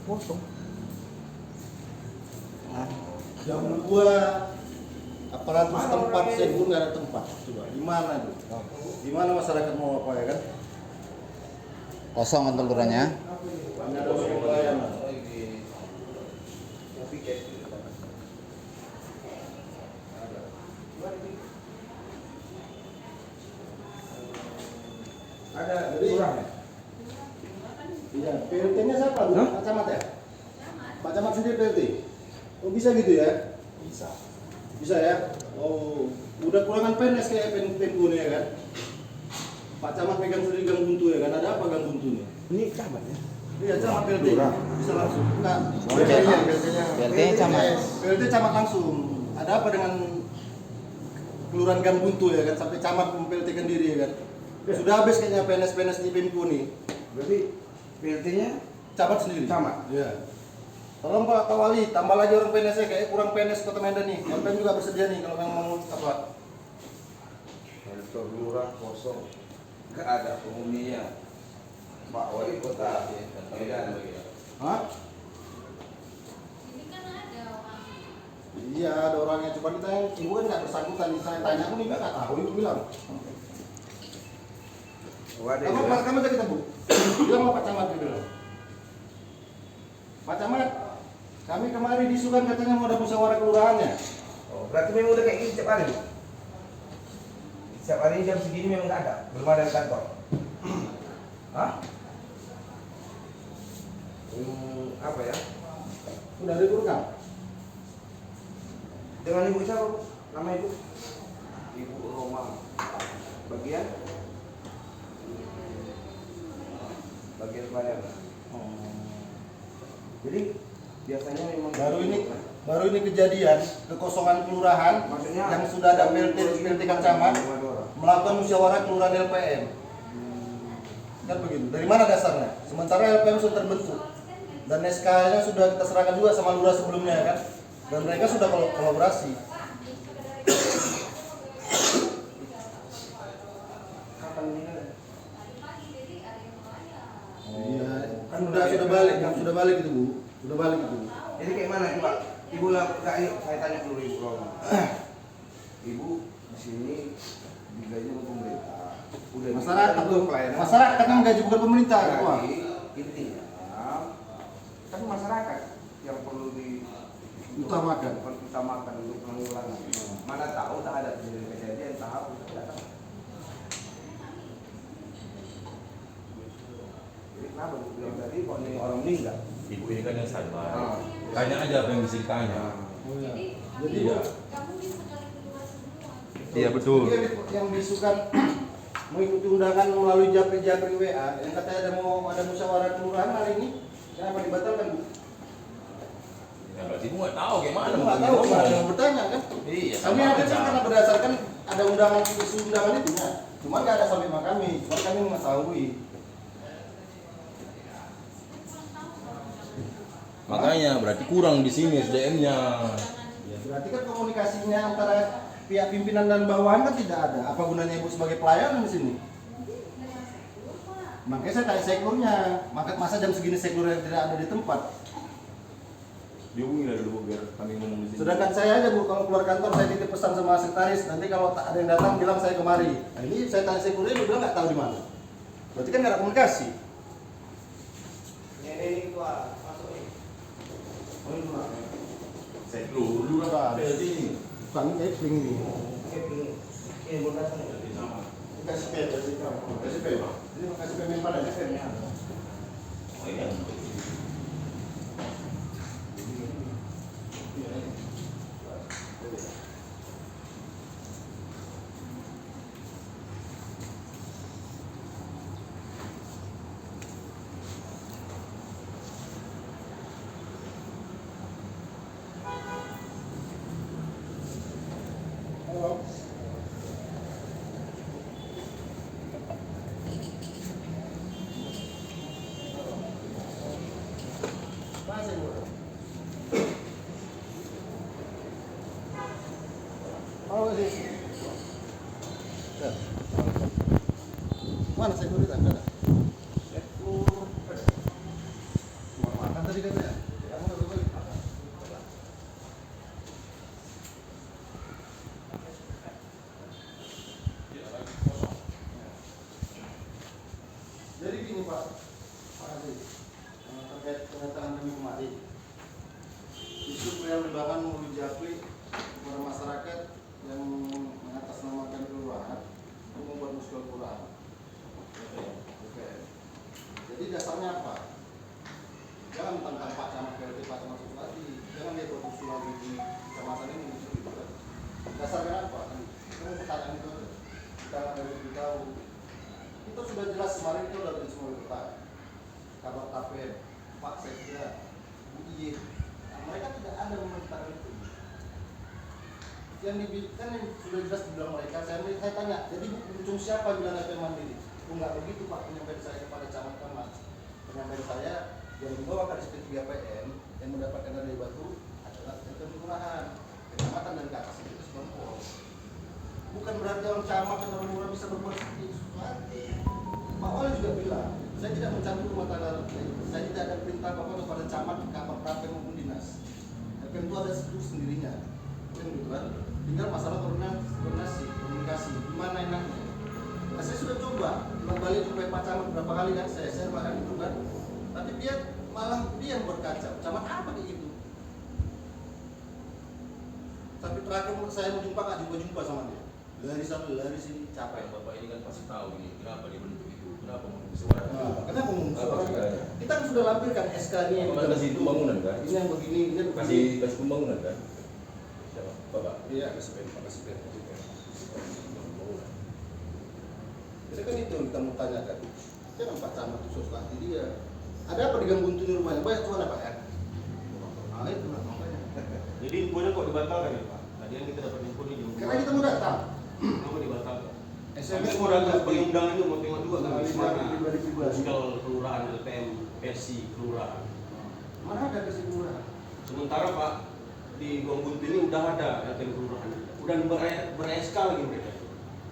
kosong. Nah, jam 2 aparatus tempat saya pun nggak ada tempat. Coba gimana tuh? Gimana masyarakat mau apa ya kan? Kosong kan lurahnya. Hanya ada pelayanan. Ada kurang ya? Iya, PLT-nya siapa? Pak Camat ya? Pak Camat sendiri PLT? Oh bisa gitu ya? Bisa. Bisa ya? Oh, udah kurangan PNS kayak PNS ya kan? Pak Camat pegang sendiri gang buntu ya kan? Ada apa gang buntunya? Ini camat ya? Iya, Camat PLT. Bisa langsung. Enggak. PLT Camat. PLT Camat langsung. Ada apa dengan kelurahan gang buntu ya kan? Sampai Camat PLT-kan diri ya kan? Sudah habis kayaknya PNS di Pemko nih. Berarti PLT-nya Camat sendiri. Camat? Iya. Tolong Pak Wali, tambah lagi orang PNS-nya, kayak kurang PNS Kota Medan nih. LPM juga bersedia nih kalau memang mau apa? Kantor lurah kosong. Gak ada penghuninya. Pak Wali Kota Medan. Hah? Ini kan ada orang. Iya, ada orangnya. Coba kita yang ibu kan nggak bersangkutan. Saya tanya, aku nih nggak tahu. Ibu bilang. Waduh. Kamu aja kita bu. Bilang sama Pak Camat dia bilang. Pak Camat, kami kemarin disukan katanya mau ada musyawarah kelurahannya. Oh, berarti memang udah kayak gini setiap hari? Setiap hari jam segini memang nggak ada? Belum ada di kantor? Hah? Apa ya? Udah ada rekam. Dengan ibu siapa, Bu? Nama ibu? Ibu Roma. Bagian pelayanan. Jadi biasanya memang Baru ini kejadian kekosongan kelurahan. Maksudnya, yang sudah ada PLT kan Camat melakukan musyawarah kelurahan LPM. Kan begitu. Dari mana dasarnya? Sementara LPM sudah terbentuk dan SK-nya sudah kita serahkan juga sama lurah sebelumnya kan. Dan mereka sudah kolaborasi. kapan ini? Iya, kan sudah balik itu Bu. Sudah balik itu. Jadi kayak mana coba? Ibu lah, saya tanya dulu Ibu Roma. Ibu di sini digaji oleh pemerintah. Udah Masyarakat untuk pelayanan. masyarakat yang gaji bukan pemerintah. Jadi, Wah. intinya kan masyarakat yang perlu Utamakan. utamakan untuk penanggulangan. Mana tahu tak ada kejadian tahap tidak tahu. Jadi kenapa Bu bilang tadi kok ini orang meninggal? Ibu ini kan yang sadar. Ah. Tanya aja apa yang bisa ditanya. Oh, iya. Jadi Jadi Iya. kamu bisa kali keluar semua. Iya, betul. Dia yang disukan mengikuti undangan melalui japri WA yang katanya ada musyawarah kelurahan hari ini. Kenapa dibatalkan Bu? Ya, berarti ibu nggak tahu gimana. Aku mau nggak tahu, ngomong. ada yang bertanya kan? Iya, Kami sama ada aja. kan karena berdasarkan ada undangan isu undangan itu ya. Cuma nggak ada sampai sama kami, cuma kami mengetahui. Makanya berarti kurang di sini SDM-nya. Ya, berarti kan komunikasinya antara pihak pimpinan dan bawahan kan tidak ada. Apa gunanya Ibu sebagai pelayan di sini? Makanya saya tanya sekurnya, masa jam segini sekur yang tidak ada di tempat. Dihubungi lah dulu biar kami ngomong di sini. Sedangkan saya aja Bu, kalau keluar kantor saya titip pesan sama sekretaris, nanti kalau tak ada yang datang bilang saya kemari. Nah, ini saya tanya sekurnya, dia bilang nggak tahu di mana. Berarti kan nggak ada komunikasi. Ini keluar, masuk ini. Oh, ini dulu. Saya dulu lah. Ada di sini. Bukan ini kayak pling ini. Ini belum datang ya? Kasih pay, kasih kamu. Kasih pay. Ini kasih pay pada ya. Oh iya. Halo. Masih Bu. Oh sih. Mana saya kulit ada? Makan tadi katanya. yang kan yang sudah jelas dibilang mereka, saya tanya, jadi ujung siapa bilang LPM mandiri? Oh enggak begitu Pak, penyampaian saya kepada camat-camat. Penyampaian saya yang dibawa ke SP 3 PM yang mendapatkan dana dari Batu adalah LPM kelurahan, kecamatan dan kakak itu sekelompok. Bukan berarti orang camat dan orang lurah bisa berbuat seperti itu. Pak Wali juga bilang, saya tidak mencampur rumah tangga LPM. Saya tidak ada perintah apa-apa kepada camat, kapal KPM maupun dinas. LPM itu ada sendirinya. Kan gitu kan? Tinggal masalah koordinasi, komunikasi, gimana enaknya. Nah, saya sudah coba balik jumpai Pak Camat berapa kali kan, saya bahkan itu kan, tapi dia malah dia yang berkaca. Camat apa kayak gitu? Tapi terakhir saya mau jumpa nggak jumpa sama dia. Lari sana, lari sini, capek. Bapak ini kan pasti tahu ini kenapa dia bentuk itu, kenapa mau suara. Kenapa mau Apa sebenarnya? Kita kan sudah lampirkan SK-nya yang Kan kasih pembangunan kan? ini yang begini, ini yang Kasih begini. pembangunan kan? Siapa? Bapak. Iya, kasih pen. Jadi kan itu yang kita mau tanyakan. Jangan Pak Camat itu suatu hati dia. Ada apa dengan buntu rumahnya? Banyak tuan apa ya? Nah itu lah makanya. Jadi infonya kok dibatalkan ya Pak? Tadi yang kita dapat info ini Karena kita mau datang. kenapa dibatalkan? SMS Kami mau datang sebagai undangan itu mau tengok juga kan di mana pribadi. muskal kelurahan LPM versi kelurahan. Mana ada kesimpulan? Sementara Pak di Gong Buntu ini udah ada LPM kelurahan, udah ber-SK lagi mereka.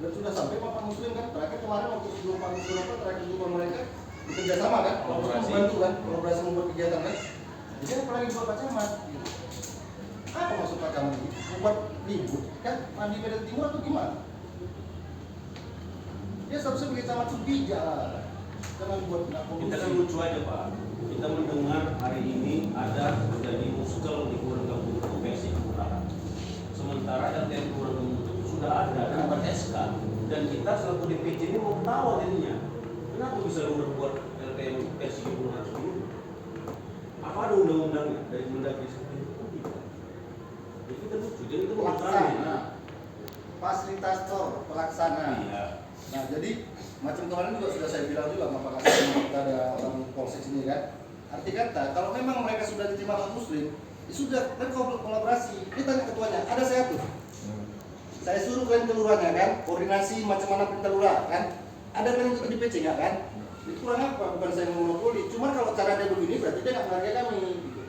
Dan sudah sampai Pak Muslim kan terakhir kemarin waktu sebelum Pak Muslim apa terakhir jumpa mereka bekerja sama kan, Kolaborasi. membantu kan, kolaborasi membuat kegiatan kan. Jadi apalagi buat Pak Camat? Gitu. Apa maksud Pak Camat ini? Membuat ribut kan? Mandi Medan Timur atau gimana? Dia seharusnya sebagai camat itu bijak lah. Jangan buat nggak Kita kan kondusif. lucu aja Pak. Kita mendengar hari ini ada terjadi muskal di Kelurahan Gong Buntu versi kelurahan. Sementara LPM Kelurahan Gong Buntu itu sudah ada dan ber-SK. Dan kita selaku DPC ini mau tahu jadinya. Kenapa bisa buat LPM versi kelurahan sendiri? Apa ada undang-undangnya dari Mendagri seperti itu? Tidak. Jadi kita lucu, jadi kita mau Pelaksana, fasilitator, pelaksana. Iya. Nah jadi macam kemarin juga sudah saya bilang juga sama Pak Kasih, kita ada orang Polsek sini kan. Arti kata kalau memang mereka sudah diterima orang Muslim, ya sudah kan kolaborasi. Kita tanya ketuanya, ada saya tuh. Saya suruh kalian ke lurahnya kan, koordinasi macam mana perintah lurah kan. Ada kalian ikut di PC nggak kan? Itu kurang apa? Bukan saya monopoli. Cuma kalau cara dia begini berarti dia nggak menghargai kami. Gitu.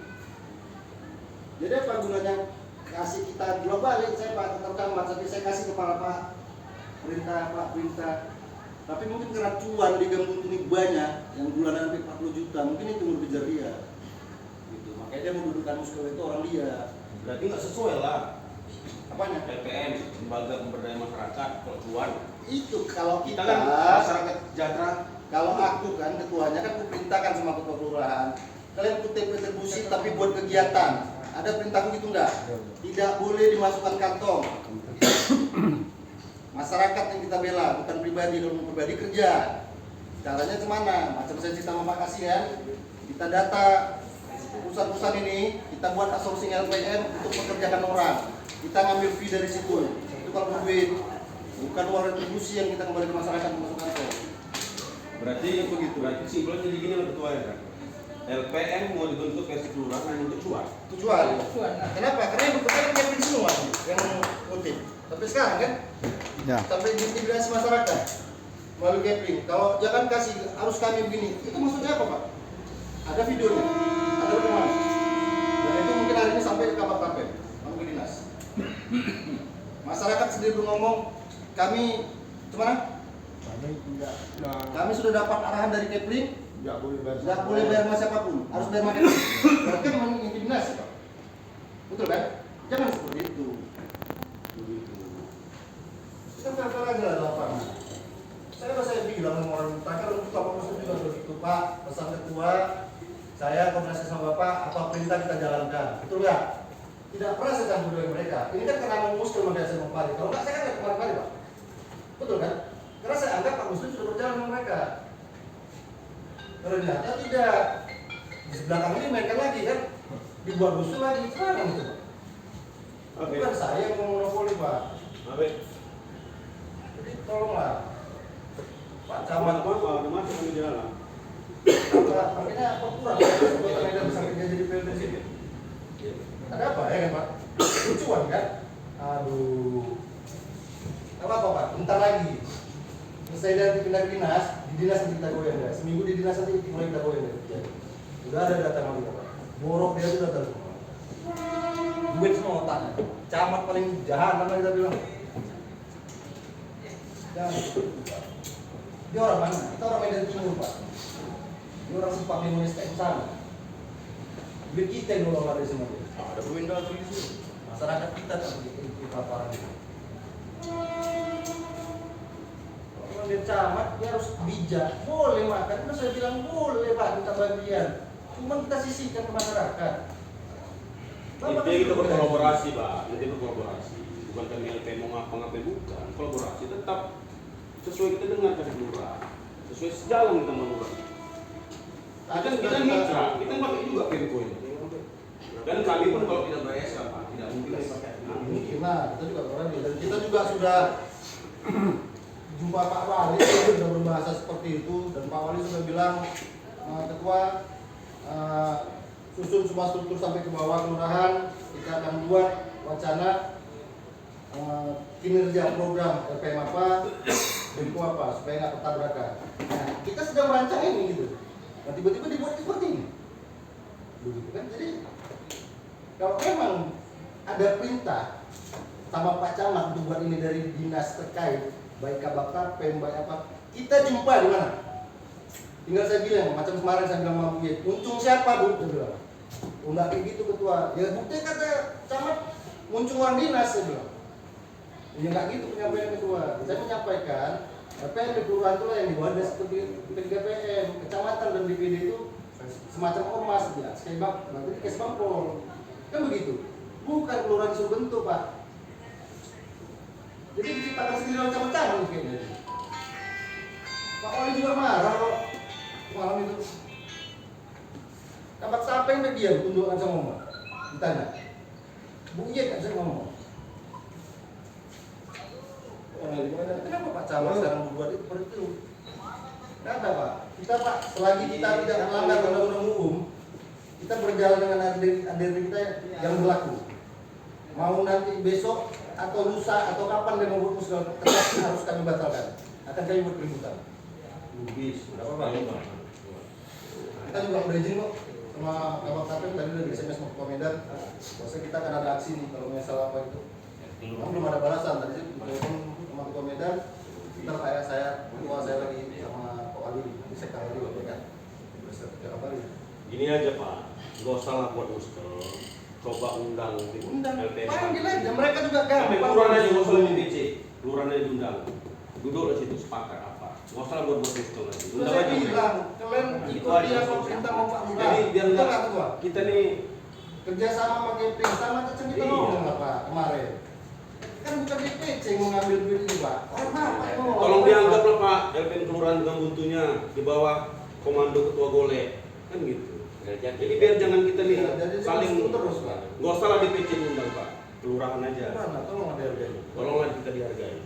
Jadi apa gunanya kasih kita dua balik saya Pak tetap camat, tapi saya kasih kepala Pak perintah. Tapi mungkin karena cuan di Gang Buntu ini banyak, yang bulanan sampai 40 juta, mungkin itu mau dikejar dia. Gitu. Makanya dia mau dudukkan muskil itu orang dia. Berarti nggak sesuai lah. Apanya? LPM, lembaga pemberdayaan masyarakat, kalau cuan. Itu kalau Kita kita, kan masyarakat sejahtera. kalau aku kan ketuanya kan aku perintahkan sama ketua kelurahan. Kalian kutip retribusi tapi buat kegiatan. Ada perintahku gitu enggak? Tidak boleh dimasukkan kantong. Masyarakat yang kita bela, bukan pribadi. Kalau pribadi kerja. Caranya kemana? Macam saya cerita sama Pak Kasihan, kita data perusahaan-perusahaan ini, kita buat outsourcing LPM untuk pekerjakan orang. Kita ngambil fee dari situ. Itu kalau duit, bukan uang retribusi yang kita kembali ke masyarakat masuk kantong. Berarti begitu. Berarti simpelnya jadi gini lah ketua ya kan. LPM mau dibentuk versi kelurahan hanya untuk cuan. Tujuan. Kenapa? Karena yang bekerja kan Kevin semua yang mengutip. Tapi sekarang kan Ya. sampai diintimidasi masyarakat melalui Kevin. Kalau jangan kasih harus kami begini, itu maksudnya apa Pak? Ada videonya, ada rekaman. Dan itu mungkin hari ini sampai ke kabar KPM, kami dinas. Masyarakat sendiri ngomong kami gimana? Kami sudah dapat arahan dari Kepling. Nggak boleh bayar sama siapapun, harus bayar sama Kepling. Berarti kan mengintimidasi Pak. Betul kan? Jangan seperti itu. Begitu. Kita fair-fair aja lah di lapangan. Saya bilang sama orang terakhir untuk Bapak Muslim juga begitu Pak, pesan ketua, saya komunikasi sama Bapak, apa perintah kita jalankan. Betul nggak? Tidak pernah saya campur dengan mereka. Ini kan karena mau Muslim makanya saya mau pari. Kalau nggak saya kan nggak kemarin-kemarin Pak. Betul kan? Karena saya anggap Pak Muslim sudah berjalan dengan mereka. Ternyata tidak. Di belakang ini mainkan lagi kan, dibuat rusuh lagi, sekarang itu Pak. Bukan saya yang mau monopoli Pak. Jadi tolonglah Pak Camat Udah masuk kami jalan. akhirnya apa kurang buat tidak bisa kerja jadi PLT sini. Ada apa ya kan Pak? Lucuan kan? Aduh. Gak apa-apa Pak, bentar lagi. Selesai dari pindah dinas, di dinas nanti kita goyang ya. Seminggu di dinas nanti mulai kita goyang ya. Udah ada data sama kita Pak. Borok dia itu data semua. Duit semua otaknya. Camat paling jahat mana kita bilang. Jangan. Dia orang mana? Kita orang Medan Timur Pak. Dia orang Sempak Limones kayak sana. Duit kita yang ngelola dari semua dia. Ada pemindahan lagi sih. Masyarakat kita tak begitu laparan itu. Kalau dia camat, dia harus bijak. Boleh makan, kan saya bilang boleh Pak kita bagian. Cuma kita sisihkan ke masyarakat. Bapak Intinya kita kan berkolaborasi Pak, nanti berkolaborasi. Bukan kami LP mau ngapa-ngapa, bukan. Kolaborasi tetap sesuai kita dengar dari lurah, sesuai sejalan kita menurut. Kita mitra, kita pakai juga Pemko ini. Dan kami pun kalau tidak bayar siapa, tidak mungkin pakai. mungkin lah, kita juga orang dan kita juga sudah jumpa Pak Wali sudah berbahasa seperti itu dan Pak Wali sudah bilang ketua susun semua struktur sampai ke bawah kelurahan, kita akan buat wacana kinerja program LPM apa, Pemko apa supaya nggak ketabrakan. Nah, kita sedang merancang ini gitu. Nah, tiba-tiba dibuat seperti ini, begitu kan? Jadi kalau memang ada perintah sama Pak Camat untuk buat ini dari dinas terkait, baik Kabak Pem, baik apa, kita jumpa di mana? Tinggal saya bilang, macam kemarin saya bilang sama Bu Yed, muncung siapa Bu? Dia bilang, enggak kayak gitu ketua. Ya bukti kata Camat, muncung orang dinas, saya bilang. Ya enggak gitu penyampaian ketua. Saya menyampaikan, PM di kelurahan itu lah yang dibuat dari seperti PGPM, kecamatan dan DPD itu semacam ormas ya, skebak, nanti kesbangpol. Kan begitu. Bukan kelurahan disuruh bentuk Pak. Jadi diciptakan sendiri oleh camat-camat kayaknya. Pak Oli juga marah kok malam itu. Nampak siapa yang diam tundukkan sama ngomong. Ditanya. Bu Yed nggak bisa ngomong. Kenapa Pak Camat sekarang berbuat itu seperti itu? Nggak ada Pak. Kita Pak, selagi kita tidak melanggar undang-undang hukum, kita berjalan dengan adil kita yang berlaku. Mau nanti besok atau lusa atau kapan dia mau berputus harus kami batalkan. Akan kami buat keributan. Lubis, Apa-apa. Kita juga udah izin kok sama Kabak Kapten tadi udah di SMS mau ke Medan. Bahwasanya kita akan ada aksi nih kalau misalnya apa itu. Belum ada balasan tadi sih telepon sama Ketua Medan. Ntar saya lagi sama Pak Wali di sektor lagi buat kan. Berapa kali? Gini aja Pak, nggak usah lah buat muskel. Coba undang LPM. Panggil aja, mereka juga Sampai gampang. kelurahan aja nggak usah di PC, kelurahan aja diundang. Duduk di situ sepakat apa? Nggak usah lah buat muskel lagi. Sudah saya bilang, kalian Itu ikut aja. dia kalau perintah mau Pak Lurah. Jadi biar Kita nggak nggak ketua. kita nih Kerja sama pakai pin sama macam kita Iya. ngomong lah Pak kemarin. Kan bukan DPC yang mengambil duit ini Pak. Orang apa itu? tolong dianggap lah Pak, LPM kelurahan dengan buntunya di bawah komando ketua golek kan gitu. Jadi biar jangan kita nih Ya, jadi saling terus Pak. nggak usah lah di PC undang Pak, kelurahan aja. Mana? Tolong ada harganya. Tolonglah kita dihargai.